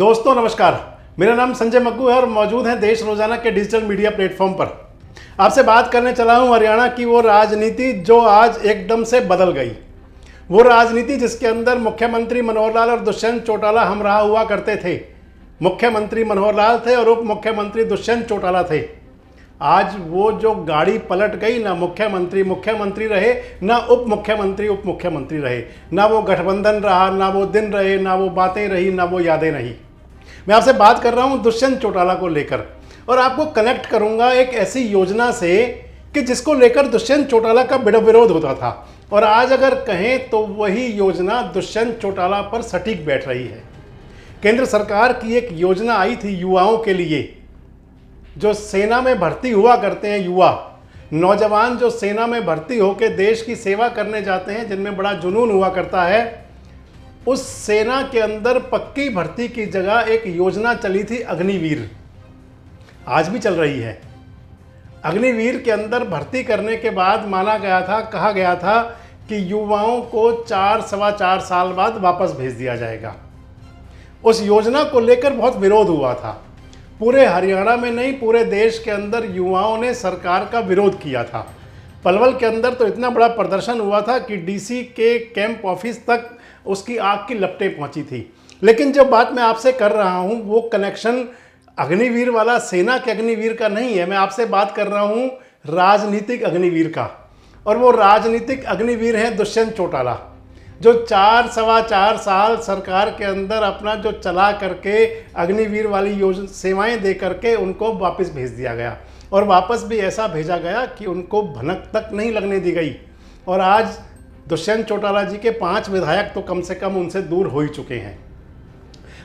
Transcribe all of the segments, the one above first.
दोस्तों नमस्कार, मेरा नाम संजय मग्गू है और मौजूद हैं देश रोजाना के डिजिटल मीडिया प्लेटफॉर्म पर। आपसे बात करने चला हूं हरियाणा की वो राजनीति जो आज एकदम से बदल गई। वो राजनीति जिसके अंदर मुख्यमंत्री मनोहर लाल और दुष्यंत चौटाला हमराह हुआ करते थे। मुख्यमंत्री मनोहर लाल थे और उप मुख्यमंत्री दुष्यंत चौटाला थे। आज वो जो गाड़ी पलट गई, ना मुख्यमंत्री मुख्यमंत्री रहे, ना उप मुख्यमंत्री रहे, ना वो गठबंधन रहा, ना वो दिन रहे, ना वो बातें रही, ना वो यादें रही। मैं आपसे बात कर रहा हूं दुष्यंत चौटाला को लेकर और आपको कनेक्ट करूंगा एक ऐसी योजना से कि जिसको लेकर दुष्यंत चौटाला का बड़ा विरोध होता था और आज अगर कहें तो वही योजना दुष्यंत चौटाला पर सटीक बैठ रही है। केंद्र सरकार की एक योजना आई थी युवाओं के लिए, जो सेना में भर्ती हुआ करते हैं, युवा नौजवान जो सेना में भर्ती होकर देश की सेवा करने जाते हैं, जिनमें बड़ा जुनून हुआ करता है। उस सेना के अंदर पक्की भर्ती की जगह एक योजना चली थी अग्निवीर, आज भी चल रही है। अग्निवीर के अंदर भर्ती करने के बाद माना गया था, कहा गया था कि युवाओं को 4-4.25 साल बाद वापस भेज दिया जाएगा। उस योजना को लेकर बहुत विरोध हुआ था। पूरे हरियाणा में नहीं, पूरे देश के अंदर युवाओं ने सरकार का विरोध किया था। पलवल के अंदर तो इतना बड़ा प्रदर्शन हुआ था कि डीसी के कैंप ऑफिस तक उसकी आग की लपटें पहुंची थी। लेकिन जो बात मैं आपसे कर रहा हूं वो कनेक्शन अग्निवीर वाला सेना के अग्निवीर का नहीं है। मैं आपसे बात कर रहा हूं राजनीतिक अग्निवीर का, और वो राजनीतिक अग्निवीर हैं दुष्यंत चौटाला, जो 4-4.25 साल सरकार के अंदर अपना जो चला करके अग्निवीर वाली योजना सेवाएं दे करके उनको वापस भेज दिया गया, और वापस भी ऐसा भेजा गया कि उनको भनक तक नहीं लगने दी गई। और आज दुष्यंत चौटाला जी के 5 विधायक तो कम से कम उनसे दूर हो ही चुके हैं।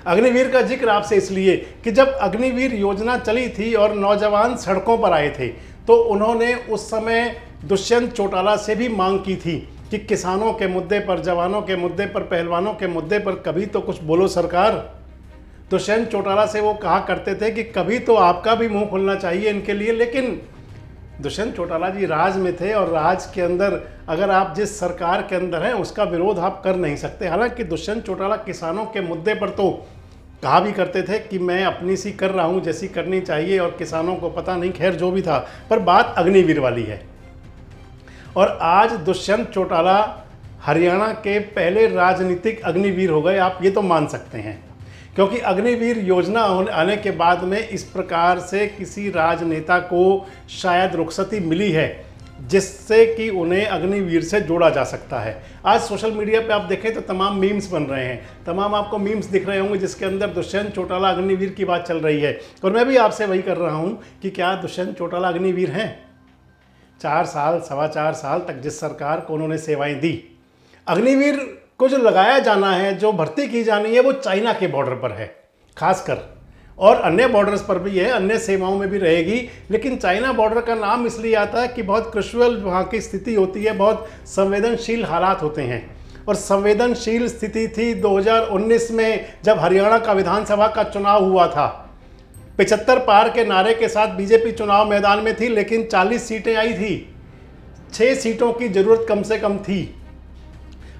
अग्निवीर का जिक्र आपसे इसलिए कि जब अग्निवीर योजना चली थी और नौजवान सड़कों पर आए थे तो उन्होंने उस समय दुष्यंत चौटाला से भी मांग की थी कि किसानों के मुद्दे पर, जवानों के मुद्दे पर, पहलवानों के मुद्दे पर कभी तो कुछ बोलो सरकार। दुष्यंत चौटाला से वो कहा करते थे कि कभी तो आपका भी मुंह खुलना चाहिए इनके लिए। लेकिन दुष्यंत चौटाला जी राज में थे और राज के अंदर अगर आप जिस सरकार के अंदर हैं उसका विरोध आप कर नहीं सकते। हालांकि दुष्यंत चौटाला किसानों के मुद्दे पर तो कहा भी करते थे कि मैं अपनी सी कर रहा हूं जैसी करनी चाहिए, और किसानों को पता नहीं, खैर जो भी था, पर बात अग्निवीर वाली है। और आज दुष्यंत चौटाला हरियाणा के पहले राजनीतिक अग्निवीर हो गए, आप ये तो मान सकते हैं, क्योंकि अग्निवीर योजना आने के बाद में इस प्रकार से किसी राजनेता को शायद रुखसती मिली है जिससे कि उन्हें अग्निवीर से जोड़ा जा सकता है। आज सोशल मीडिया पे आप देखें तो तमाम मीम्स बन रहे हैं, तमाम आपको मीम्स दिख रहे होंगे जिसके अंदर दुष्यंत चौटाला अग्निवीर की बात चल रही है। और मैं भी आपसे वही कर रहा हूँ कि क्या दुष्यंत चौटाला अग्निवीर हैं? 4 साल, 4.25 साल तक जिस सरकार को उन्होंने सेवाएं दी, अग्निवीर को जो लगाया जाना है, जो भर्ती की जानी है, वो चाइना के बॉर्डर पर है खासकर, और अन्य बॉर्डर्स पर भी है, अन्य सेवाओं में भी रहेगी। लेकिन चाइना बॉर्डर का नाम इसलिए आता है कि बहुत क्रूशियल वहाँ की स्थिति होती है, बहुत संवेदनशील हालात होते हैं। और संवेदनशील स्थिति थी 2019 में जब हरियाणा का विधानसभा का चुनाव हुआ था। 75 पार के नारे के साथ बीजेपी चुनाव मैदान में थी, लेकिन 40 सीटें आई थी। 6 सीटों की जरूरत कम से कम थी।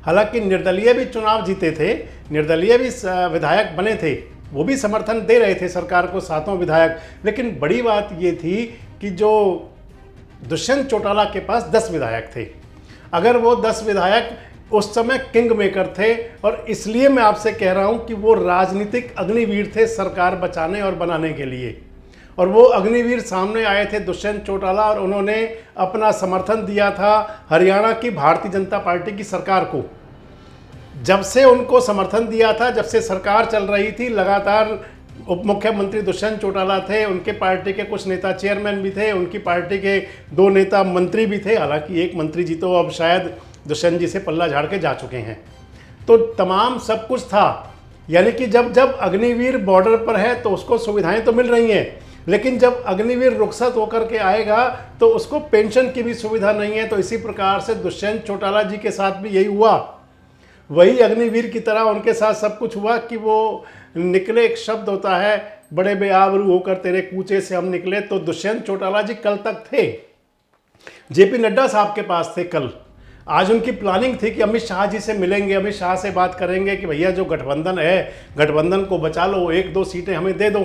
हालांकि निर्दलीय भी चुनाव जीते थे, निर्दलीय भी विधायक बने थे, वो भी समर्थन दे रहे थे सरकार को, 7 विधायक। लेकिन बड़ी बात ये थी कि जो दुष्यंत चौटाला के पास 10 विधायक थे। अगर वो 10 विधायक उस समय किंग मेकर थे, और इसलिए मैं आपसे कह रहा हूं कि वो राजनीतिक अग्निवीर थे सरकार बचाने और बनाने के लिए। और वो अग्निवीर सामने आए थे दुष्यंत चौटाला, और उन्होंने अपना समर्थन दिया था हरियाणा की भारतीय जनता पार्टी की सरकार को। जब से उनको समर्थन दिया था, जब से सरकार चल रही थी, लगातार उप मुख्यमंत्री दुष्यंत चौटाला थे, उनके पार्टी के कुछ नेता चेयरमैन भी थे, उनकी पार्टी के 2 नेता मंत्री भी थे। हालांकि एक मंत्री जी तो अब शायद दुष्यंत जी से पल्ला झाड़ के जा चुके हैं। तो तमाम सब कुछ था, यानी कि जब अग्निवीर बॉर्डर पर है तो उसको सुविधाएं तो मिल रही हैं, लेकिन जब अग्निवीर रुखसत होकर के आएगा तो उसको पेंशन की भी सुविधा नहीं है। तो इसी प्रकार से दुष्यंत चौटाला जी के साथ भी यही हुआ। वही अग्निवीर की तरह उनके साथ सब कुछ हुआ कि वो निकले, एक शब्द होता है, बड़े बेआबरू होकर तेरे कूचे से हम निकले। तो दुष्यंत चौटाला जी कल तक थे, जेपी नड्डा साहब के पास थे कल। आज उनकी प्लानिंग थी कि अमित शाह जी से मिलेंगे, अमित शाह से बात करेंगे कि भैया जो गठबंधन है, गठबंधन को बचा लो, 1-2 सीटें हमें दे दो।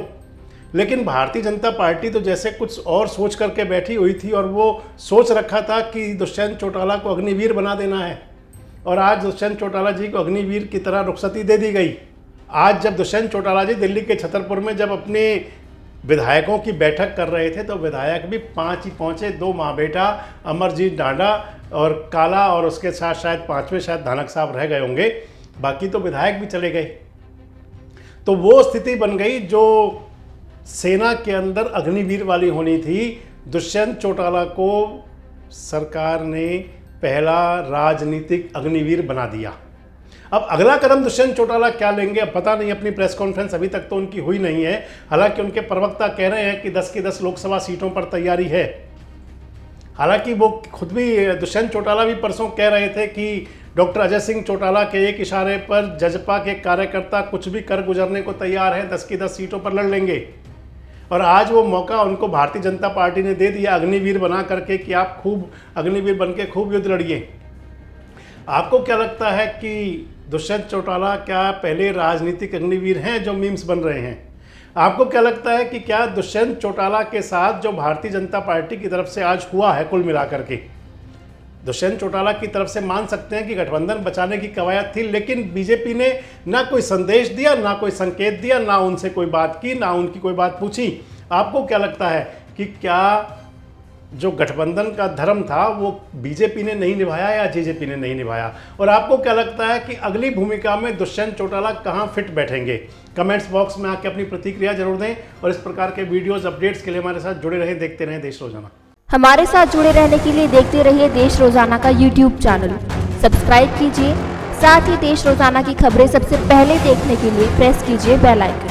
लेकिन भारतीय जनता पार्टी तो जैसे कुछ और सोच करके बैठी हुई थी और वो सोच रखा था कि दुष्यंत चौटाला को अग्निवीर बना देना है, और आज दुष्यंत चौटाला जी को अग्निवीर की तरह रुखसती दे दी गई। आज जब दुष्यंत चौटाला जी दिल्ली के छतरपुर में जब अपने विधायकों की बैठक कर रहे थे तो विधायक भी 5 ही पहुंचे, 2 माँ बेटा अमरजीत डांडा और काला, और उसके साथ शायद 5वें शायद धानक साहब रह गए होंगे, बाकी तो विधायक भी चले गए। तो वो स्थिति बन गई जो सेना के अंदर अग्निवीर वाली होनी थी। दुष्यंत चौटाला को सरकार ने पहला राजनीतिक अग्निवीर बना दिया। अब अगला कदम दुष्यंत चौटाला क्या लेंगे अब पता नहीं, अपनी प्रेस कॉन्फ्रेंस अभी तक तो उनकी हुई नहीं है। हालांकि उनके प्रवक्ता कह रहे हैं कि 10 की 10 लोकसभा सीटों पर तैयारी है। हालांकि वो खुद भी, दुष्यंत चौटाला भी परसों कह रहे थे कि डॉक्टर अजय सिंह चौटाला के एक इशारे पर जजपा के कार्यकर्ता कुछ भी कर गुजरने को तैयार हैं, 10 की 10 सीटों पर लड़ लेंगे। और आज वो मौका उनको भारतीय जनता पार्टी ने दे दिया अग्निवीर बना करके कि आप खूब अग्निवीर बन के खूब युद्ध लड़िए। आपको क्या लगता है कि दुष्यंत चौटाला क्या पहले राजनीतिक अग्निवीर हैं जो मीम्स बन रहे हैं? आपको क्या लगता है कि क्या दुष्यंत चौटाला के साथ जो भारतीय जनता पार्टी की तरफ से आज हुआ है, कुल मिलाकर के दुष्यंत चौटाला की तरफ से मान सकते हैं कि गठबंधन बचाने की कवायद थी, लेकिन बीजेपी ने ना कोई संदेश दिया, ना कोई संकेत दिया, ना उनसे कोई बात की, ना उनकी कोई बात पूछी। आपको क्या लगता है कि क्या जो गठबंधन का धर्म था वो बीजेपी ने नहीं निभाया या जेजेपी ने नहीं निभाया? और आपको क्या लगता है कि अगली भूमिका में दुष्यंत चौटाला कहां फिट बैठेंगे? कमेंट्स बॉक्स में आके अपनी प्रतिक्रिया जरूर दें और इस प्रकार के वीडियोस अपडेट्स के लिए हमारे साथ जुड़े रहें, देखते रहें देश रोजाना। हमारे साथ जुड़े रहने के लिए देखते रहिए देश रोजाना का यूट्यूब चैनल, सब्सक्राइब कीजिए। साथ ही देश रोजाना की खबरें सबसे पहले देखने के लिए प्रेस कीजिए बेल आइकन।